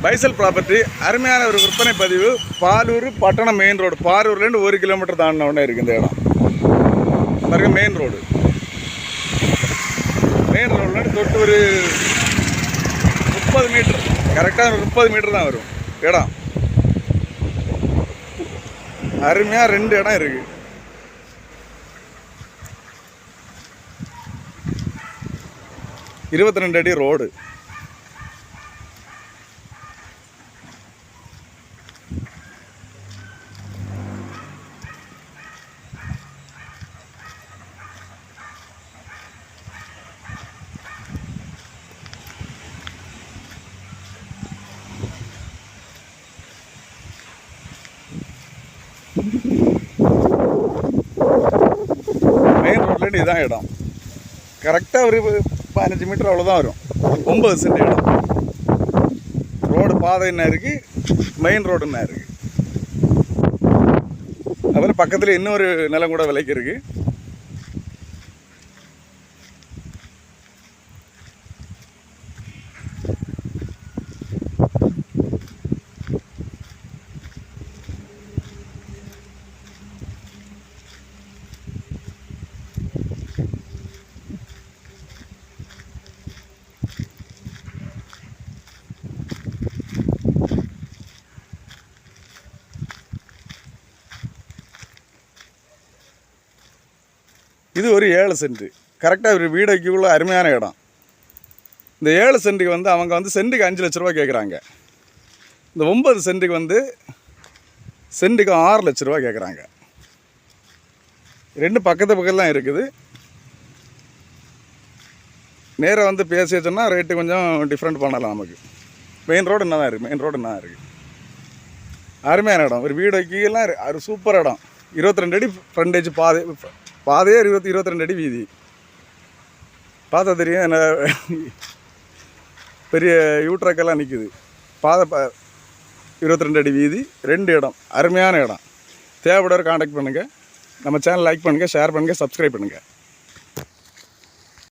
பைசல் property அருமையான ஒரு விற்பனை பதிவு. பாலூர் பட்டணம் மெயின் ரோடு. பாரூர்லேருந்து 1 கிலோமீட்டர் தாண்டின உடனே இருக்குது இந்த இடம். பாருங்க, மெயின் ரோடு. மெயின் ரோட்லேருந்து தொட்டு ஒரு 30 மீட்டர், கரெக்டாக ஒரு 30 மீட்டர் தான் வரும் இடம். அருமையாக 2 இடம் இருக்குது. – 22 அடி ரோடு. மெயின் ரோட்லேருந்து இதுதான் இடம். கரெக்டாக ஒரு 15 மீட்டர் அவ்வளோதான் வரும். 9 சென்ட் இடம். ரோடு பாதை என்ன இருக்குது, மெயின் ரோடு என்ன இருக்குது. அப்புறம் பக்கத்தில் இன்னொரு நிலம் கூட விலைக்கு இருக்குது. இது ஒரு 7 சென்ட். கரெக்டாக ஒரு வீடு வைக்கக்குள்ள அருமையான இடம். இந்த 7 சென்ட்டுக்கு வந்து அவங்க வந்து சென்ட்டுக்கு 5 லட்ச ரூபா கேட்குறாங்க. இந்த 9 சென்ட்டுக்கு வந்து சென்ட்டுக்கு 6 லட்ச ரூபா கேட்குறாங்க. 2 பக்கத்தில் தான் இருக்குது. நேராக வந்து பேசி வச்சோன்னா ரேட்டு கொஞ்சம் டிஃப்ரெண்ட் பண்ணலாம் நமக்கு. மெயின் ரோடு என்ன தான் இருக்குது, மெயின் ரோடு என்ன தான் இருக்குது. அருமையான இடம். ஒரு வீடு வைக்கலாம் ஒரு சூப்பர் இடம். 22 அடி ஃப்ரண்டேஜ் பாதையே 22 அடி வீதி. பார்த்தா தெரியும், என்ன பெரிய யூட்ரக்கெல்லாம் நிற்குது. பாதை 22 அடி வீதி, 2 இடம். அருமையான இடம். தேவைப்படுற காண்டாக்ட் பண்ணுங்கள். நம்ம சேனல் லைக் பண்ணுங்கள், ஷேர் பண்ணுங்கள், சப்ஸ்கிரைப் பண்ணுங்கள்.